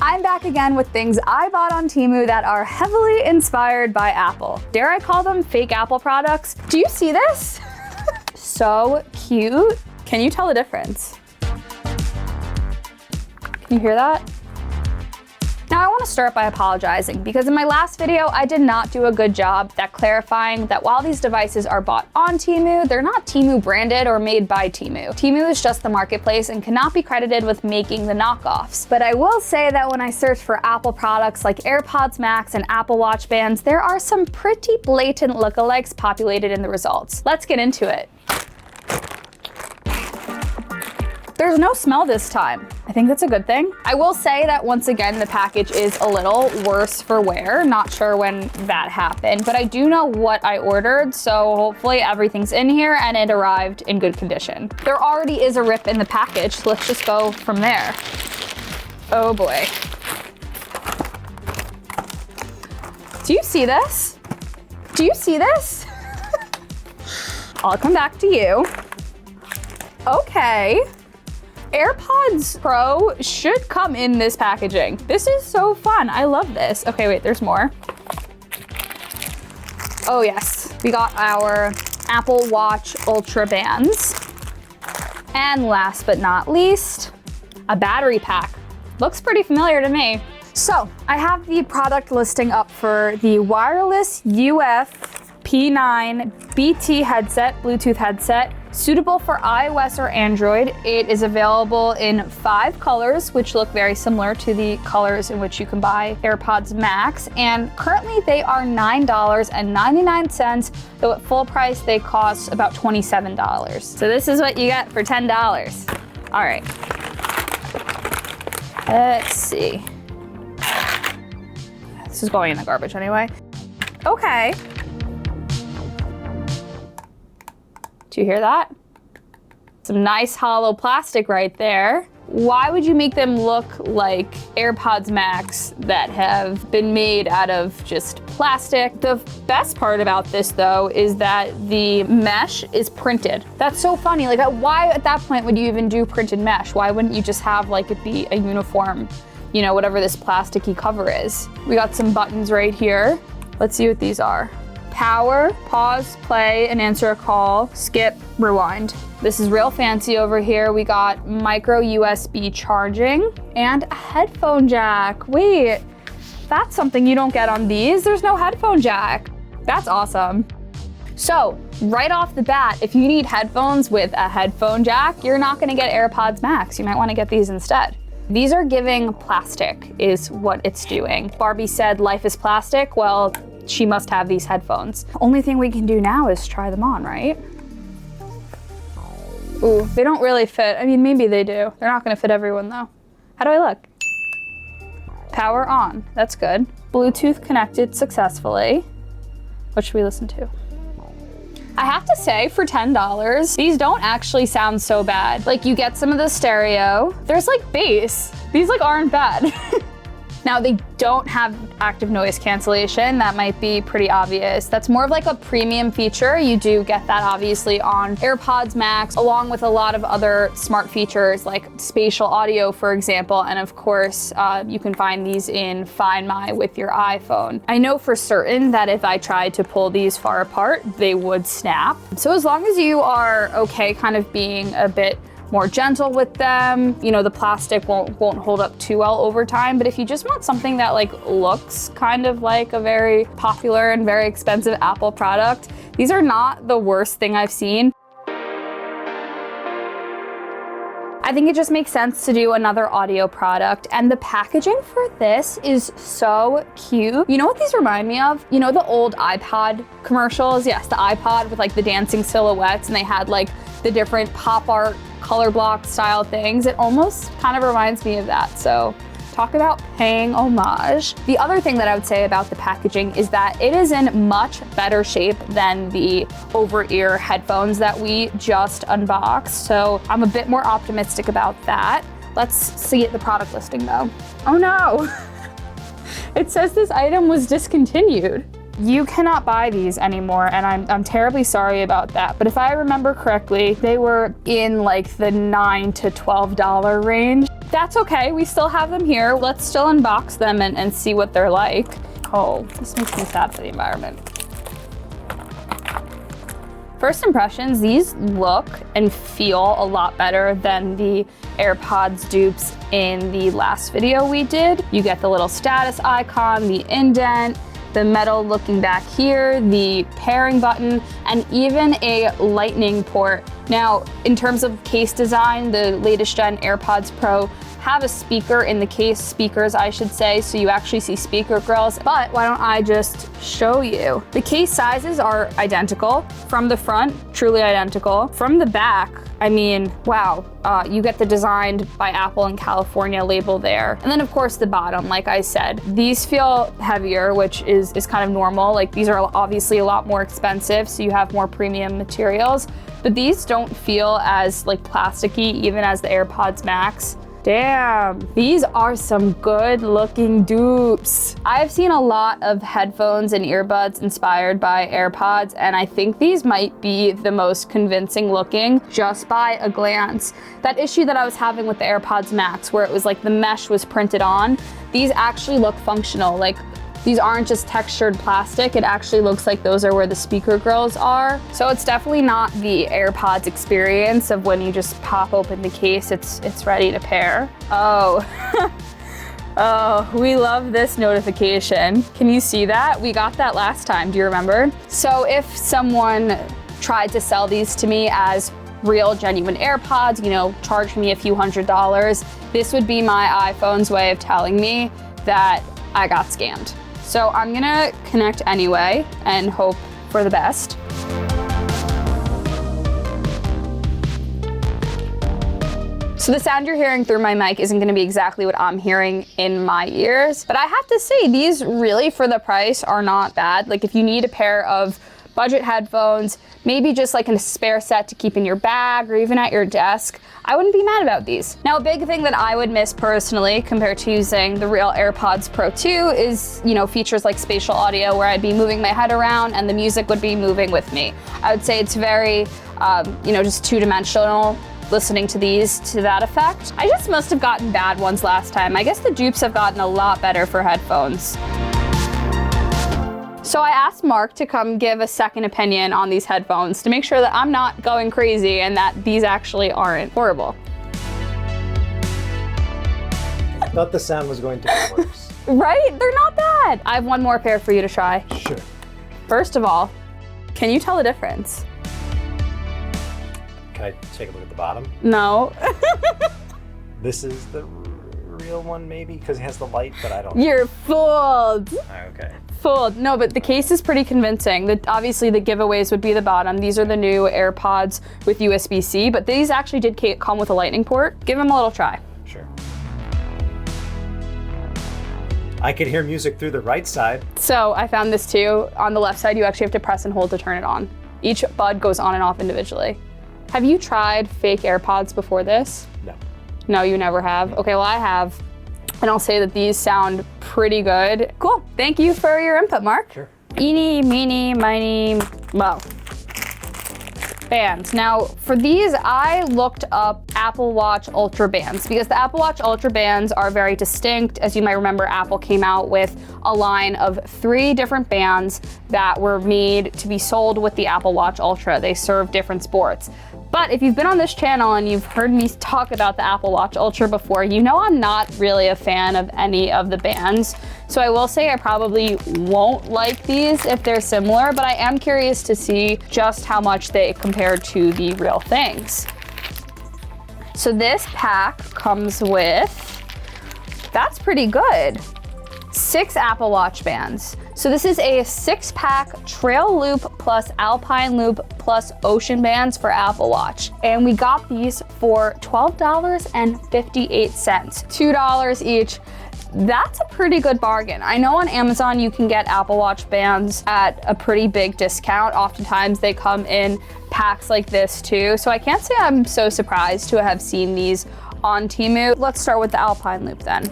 I'm back again with things I bought on TEMU that are heavily inspired by Apple. Dare I call them fake Apple products? Do you see this? So cute. Can you tell the difference? Can you hear that? Now I want to start by apologizing because in my last video, I did not do a good job at clarifying that while these devices are bought on TEMU, they're not TEMU branded or made by TEMU. TEMU is just the marketplace and cannot be credited with making the knockoffs. But I will say that when I search for Apple products like AirPods Max and Apple Watch bands, there are some pretty blatant lookalikes populated in the results. Let's get into it. There's no smell this time. I think that's a good thing. I will say that once again, the package is a little worse for wear. Not sure when that happened, but I do know what I ordered, so hopefully everything's in here and it arrived in good condition. There already is a rip in the package, so let's just go from there. Oh boy. Do you see this? Do you see this? I'll come back to you. Okay. AirPods Pro should come in this packaging. This is so fun. I love this. Okay, wait, there's more. Oh yes, we got our Apple Watch Ultra bands. And last but not least, a battery pack. Looks pretty familiar to me. So I have the product listing up for the wireless UF P9 BT headset, Bluetooth headset, suitable for iOS or Android. It is available in 5 colors, which look very similar to the colors in which you can buy AirPods Max. And currently they are $9.99, though at full price they cost about $27. So this is what you get for $10. All right. Let's see. This is going in the garbage anyway. Okay. Do you hear that? Some nice hollow plastic right there. Why would you make them look like AirPods Max that have been made out of just plastic? The best part about this though is that the mesh is printed. That's so funny. Like, why at that point would you even do printed mesh? Why wouldn't you just have like it be a uniform, you know, whatever this plasticky cover is? We got some buttons right here. Let's see what these are. Power, pause, play, and answer a call, skip, rewind. This is real fancy over here. We got micro USB charging and a headphone jack. Wait, that's something you don't get on these. There's no headphone jack. That's awesome. So right off the bat, if you need headphones with a headphone jack, you're not gonna get AirPods Max. You might wanna get these instead. These are giving plastic is what it's doing. Barbie said life is plastic. Well, she must have these headphones. Only thing we can do now is try them on, right? Ooh, they don't really fit. I mean, maybe they do. They're not gonna fit everyone though. How do I look? Power on, that's good. Bluetooth connected successfully. What should we listen to? I have to say, for $10, these don't actually sound so bad. Like, you get some of the stereo. There's like bass. These like aren't bad. Now they don't have active noise cancellation. That might be pretty obvious. That's more of like a premium feature. You do get that obviously on AirPods Max, along with a lot of other smart features like spatial audio, for example. And of course, you can find these in Find My with your iPhone. I know for certain that if I tried to pull these far apart, they would snap. So as long as you are okay kind of being a bit more gentle with them, you know, the plastic won't hold up too well over time. But if you just want something that like looks kind of like a very popular and very expensive Apple product, these are not the worst thing I've seen. I think it just makes sense to do another audio product, and the packaging for this is so cute. You know what these remind me of? You know the old iPod commercials? Yes, the iPod with like the dancing silhouettes, and they had like the different pop art color block style things. It almost kind of reminds me of that. So talk about paying homage. The other thing that I would say about the packaging is that it is in much better shape than the over-ear headphones that we just unboxed. So I'm a bit more optimistic about that. Let's see the product listing though. Oh no, it says this item was discontinued. You cannot buy these anymore, and I'm terribly sorry about that. But if I remember correctly, they were in like the $9 to $12 range. That's okay, we still have them here. Let's still unbox them and see what they're like. Oh, this makes me sad for the environment. First impressions, these look and feel a lot better than the AirPods dupes in the last video we did. You get the little status icon, the indent, the metal looking back here, the pairing button, and even a lightning port. Now, in terms of case design, the latest gen AirPods Pro have a speaker in the case, speakers I should say, so you actually see speaker grills, but why don't I just show you? The case sizes are identical. From the front, truly identical. From the back, I mean, wow, you get the designed by Apple in California label there. And then of course the bottom, like I said, these feel heavier, which is kind of normal. Like these are obviously a lot more expensive, so you have more premium materials, but these don't feel as like plasticky even as the AirPods Max. Damn, these are some good looking dupes. I've seen a lot of headphones and earbuds inspired by AirPods, and I think these might be the most convincing looking just by a glance. That issue that I was having with the AirPods Max where it was like the mesh was printed on, these actually look functional. Like these aren't just textured plastic, it actually looks like those are where the speaker grills are. So it's definitely not the AirPods experience of when you just pop open the case, it's ready to pair. Oh, oh, we love this notification. Can you see that? We got that last time, do you remember? So if someone tried to sell these to me as real genuine AirPods, you know, charge me a few $100s, this would be my iPhone's way of telling me that I got scammed. So I'm gonna connect anyway and hope for the best. So the sound you're hearing through my mic isn't gonna be exactly what I'm hearing in my ears, but I have to say these really for the price are not bad. Like if you need a pair of budget headphones, maybe just like a spare set to keep in your bag or even at your desk, I wouldn't be mad about these. Now, a big thing that I would miss personally compared to using the real AirPods Pro 2 is, you know, features like spatial audio where I'd be moving my head around and the music would be moving with me. I would say it's very, you know, just two-dimensional listening to these to that effect. I just must have gotten bad ones last time. I guess the dupes have gotten a lot better for headphones. So I asked Mark to come give a second opinion on these headphones to make sure that I'm not going crazy and that these actually aren't horrible. I thought the sound was going to be worse. Right? They're not bad. I have one more pair for you to try. Sure. First of all, can you tell the difference? Can I take a look at the bottom? No. This is the real one maybe, because it has the light, but I don't know. You're fooled. Okay. Fooled. No, but the case is pretty convincing. Obviously the giveaways would be the bottom. These are the new AirPods with USB-C, but these actually did come with a lightning port. Give them a little try. Sure. I could hear music through the right side. So I found this too. On the left side, you actually have to press and hold to turn it on. Each bud goes on and off individually. Have you tried fake AirPods before this? No. No, you never have? Okay, well I have. And I'll say that these sound pretty good. Cool, thank you for your input, Mark. Sure. Eeny, meeny, miny, mo. Bands. Now, for these, I looked up Apple Watch Ultra bands because the Apple Watch Ultra bands are very distinct. As you might remember, Apple came out with a line of 3 different bands that were made to be sold with the Apple Watch Ultra. They serve different sports. But if you've been on this channel and you've heard me talk about the Apple Watch Ultra before, you know I'm not really a fan of any of the bands. So I will say I probably won't like these if they're similar, but I am curious to see just how much they compare to the real things. So this pack comes with, that's pretty good, 6 Apple Watch bands. So this is a 6-pack Trail Loop plus Alpine Loop plus Ocean bands for Apple Watch. And we got these for $12.58, $2 each. That's a pretty good bargain. I know on Amazon you can get Apple Watch bands at a pretty big discount. Oftentimes they come in packs like this too. So I can't say I'm so surprised to have seen these on TEMU. Let's start with the Alpine Loop then.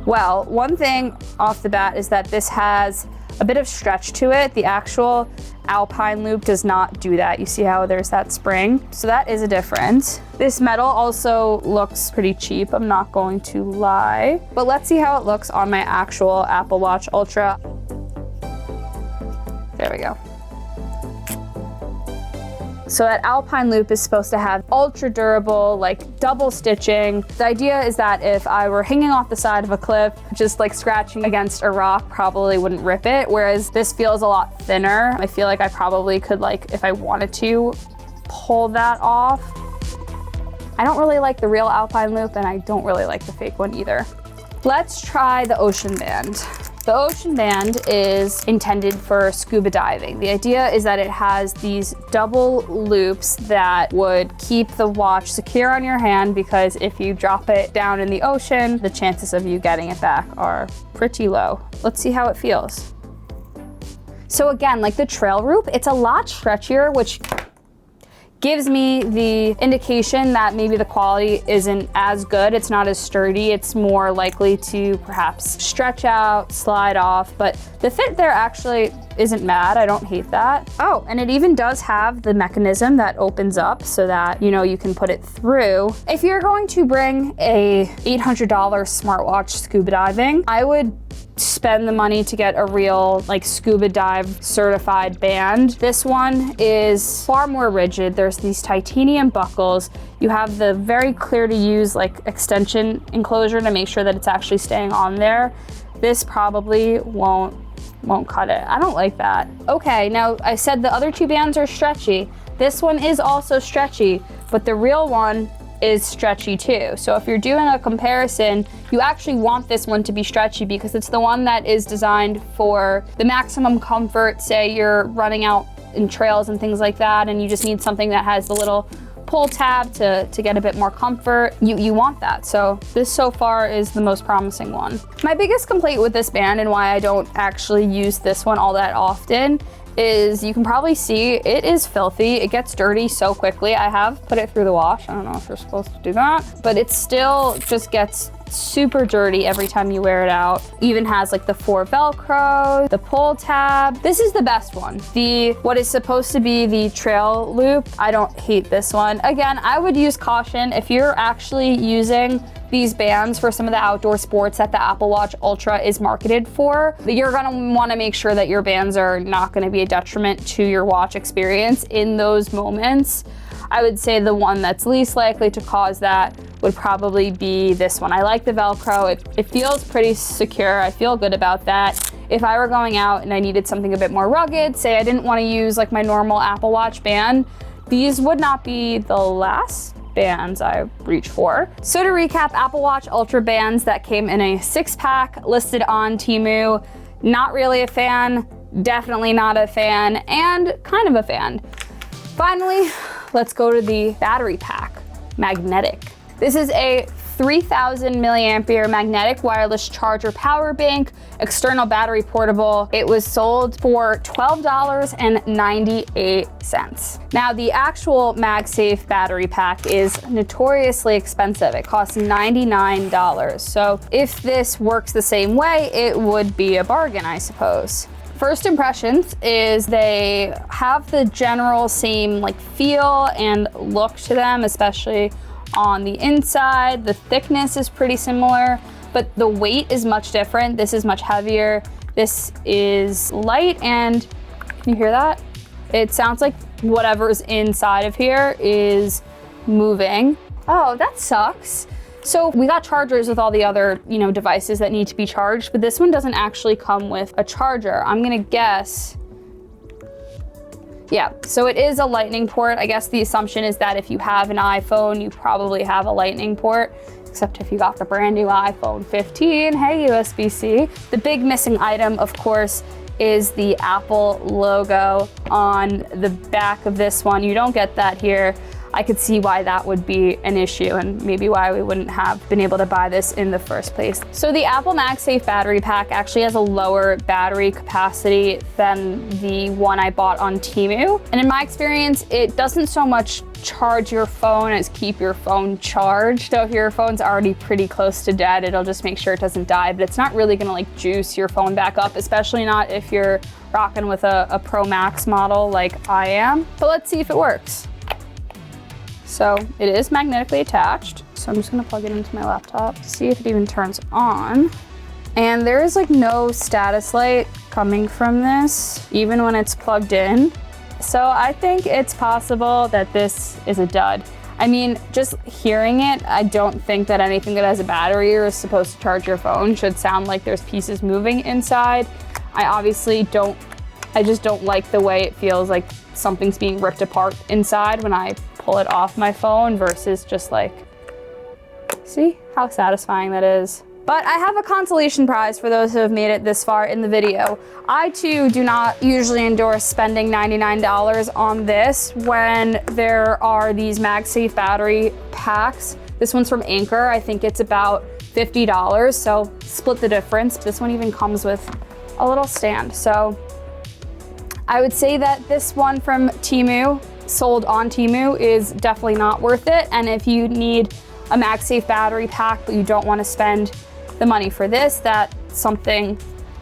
Well, one thing off the bat is that this has a bit of stretch to it. The actual Alpine loop does not do that. You see how there's that spring? So that is a difference. This metal also looks pretty cheap, I'm not going to lie. But let's see how it looks on my actual Apple Watch Ultra. There we go. So that Alpine loop is supposed to have ultra durable, like double stitching. The idea is that if I were hanging off the side of a cliff, just like scratching against a rock probably wouldn't rip it, whereas this feels a lot thinner. I feel like I probably could, like, if I wanted to, pull that off. I don't really like the real Alpine loop, and I don't really like the fake one either. Let's try the Ocean Band. The Ocean Band is intended for scuba diving. The idea is that it has these double loops that would keep the watch secure on your hand, because if you drop it down in the ocean, the chances of you getting it back are pretty low. Let's see how it feels. So again, like the trail loop, it's a lot stretchier, which gives me the indication that maybe the quality isn't as good. It's not as sturdy. It's more likely to perhaps stretch out, slide off, but the fit there actually isn't bad. I don't hate that. Oh, and it even does have the mechanism that opens up so that, you know, you can put it through. If you're going to bring a $800 smartwatch scuba diving, I would spend the money to get a real, like, scuba dive certified band. This one is far more rigid. There's these titanium buckles. You have the very clear to use, like, extension enclosure to make sure that it's actually staying on there. This probably won't cut it. I don't like that. Okay, now I said the other two bands are stretchy. This one is also stretchy, but the real one is stretchy too. So if you're doing a comparison, you actually want this one to be stretchy because it's the one that is designed for the maximum comfort. Say you're running out in trails and things like that, and you just need something that has the little pull tab to get a bit more comfort. You want that. So this so far is the most promising one. My biggest complaint with this band, and why I don't actually use this one all that often, is you can probably see it is filthy. It gets dirty so quickly. I have put it through the wash. I don't know if you're supposed to do that, but it still just gets super dirty every time you wear it out. Even has like the 4 Velcro, the pull tab. This is the best one. What is supposed to be the trail loop, I don't hate this one. Again, I would use caution if you're actually using these bands for some of the outdoor sports that the Apple Watch Ultra is marketed for. You're gonna wanna make sure that your bands are not gonna be a detriment to your watch experience in those moments. I would say the one that's least likely to cause that would probably be this one. I like the Velcro. It feels pretty secure. I feel good about that. If I were going out and I needed something a bit more rugged, say I didn't wanna use like my normal Apple Watch band, these would not be the last bands I reach for. So to recap, Apple Watch Ultra bands that came in a 6-pack listed on TEMU. Not really a fan, definitely not a fan, and kind of a fan. Finally, let's go to the battery pack, magnetic. This is a 3000 milliampere magnetic wireless charger power bank, external battery portable. It was sold for $12.98. Now the actual MagSafe battery pack is notoriously expensive. It costs $99. So if this works the same way, it would be a bargain, I suppose. First impressions is they have the general same like feel and look to them, especially on the inside. The thickness is pretty similar, but the weight is much different. This is much heavier. This is light, and can you hear that? It sounds like whatever's inside of here is moving. Oh, that sucks. So we got chargers with all the other, devices that need to be charged, but this one doesn't actually come with a charger. I'm gonna guess. Yeah, so it is a lightning port. I guess the assumption is that if you have an iPhone, you probably have a lightning port, except if you got the brand new iPhone 15, hey, USB-C. The big missing item, of course, is the Apple logo on the back of this one. You don't get that here. I could see why that would be an issue and maybe why we wouldn't have been able to buy this in the first place. So the Apple MagSafe battery pack actually has a lower battery capacity than the one I bought on TEMU. And in my experience, it doesn't so much charge your phone as keep your phone charged. So if your phone's already pretty close to dead, it'll just make sure it doesn't die, but it's not really gonna like juice your phone back up, especially not if you're rocking with a Pro Max model like I am. But let's see if it works. So it is magnetically attached. So I'm just gonna plug it into my laptop to see if it even turns on. And there is like no status light coming from this, even when it's plugged in. So I think it's possible that this is a dud. I mean, just hearing it, I don't think that anything that has a battery or is supposed to charge your phone should sound like there's pieces moving inside. I just don't like the way it feels like something's being ripped apart inside when I pull it off my phone versus just like, see how satisfying that is. But I have a consolation prize for those who have made it this far in the video. I too do not usually endorse spending $99 on this when there are these MagSafe battery packs. This one's from Anchor. I think it's about $50, so split the difference. This one even comes with a little stand. So I would say that this one from TEMU, sold on TEMU, is definitely not worth it. And if you need a MagSafe battery pack, but you don't want to spend the money for this, that something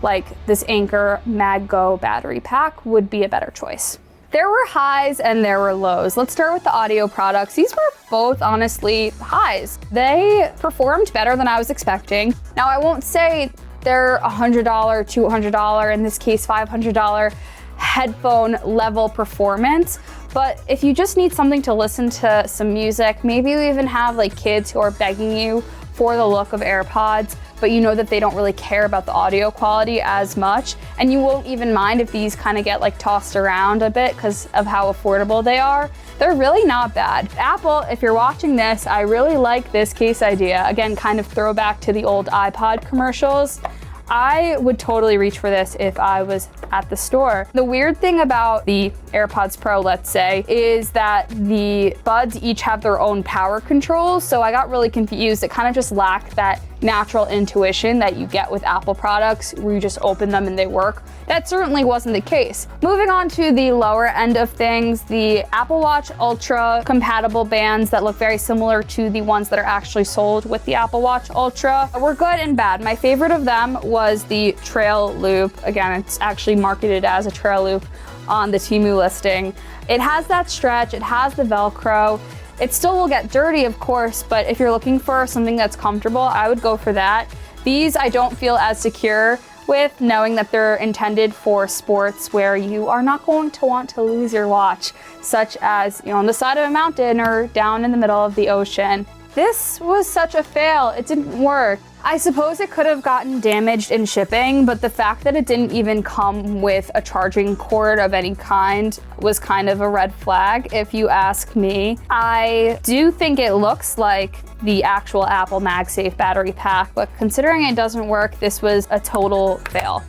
like this Anchor MagGo battery pack would be a better choice. There were highs and there were lows. Let's start with the audio products. These were both honestly highs. They performed better than I was expecting. Now I won't say they're $100, $200, in this case $500 headphone level performance, but if you just need something to listen to some music, maybe you even have like kids who are begging you for the look of AirPods, but you know that they don't really care about the audio quality as much, and you won't even mind if these kind of get like tossed around a bit because of how affordable they are. They're really not bad. Apple, if you're watching this, I really like this case idea. Again, kind of throwback to the old iPod commercials. I would totally reach for this if I was at the store. The weird thing about the AirPods Pro, let's say, is that the buds each have their own power controls. So I got really confused. It kind of just lacked that natural intuition that you get with Apple products where you just open them and they work. That certainly wasn't the case. Moving on to the lower end of things, the Apple Watch Ultra compatible bands that look very similar to the ones that are actually sold with the Apple Watch Ultra were good and bad. My favorite of them was the Trail Loop. Again, it's actually marketed as a Trail Loop on the TEMU listing. It has that stretch, it has the Velcro. It still will get dirty, of course, but if you're looking for something that's comfortable, I would go for that. These I don't feel as secure with, knowing that they're intended for sports where you are not going to want to lose your watch, such as, you know, on the side of a mountain or down in the middle of the ocean. This was such a fail. It didn't work. I suppose it could have gotten damaged in shipping, but the fact that it didn't even come with a charging cord of any kind was kind of a red flag, if you ask me. I do think it looks like the actual Apple MagSafe battery pack, but considering it doesn't work, this was a total fail.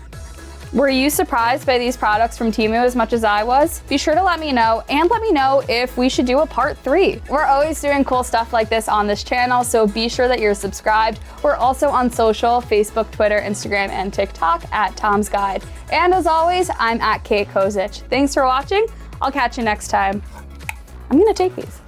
Were you surprised by these products from TEMU as much as I was? Be sure to let me know, and let me know if we should do a part 3. We're always doing cool stuff like this on this channel, so be sure that you're subscribed. We're also on social, Facebook, Twitter, Instagram, and TikTok at Tom's Guide. And as always, I'm at Kate Kozich. Thanks for watching. I'll catch you next time. I'm gonna take these.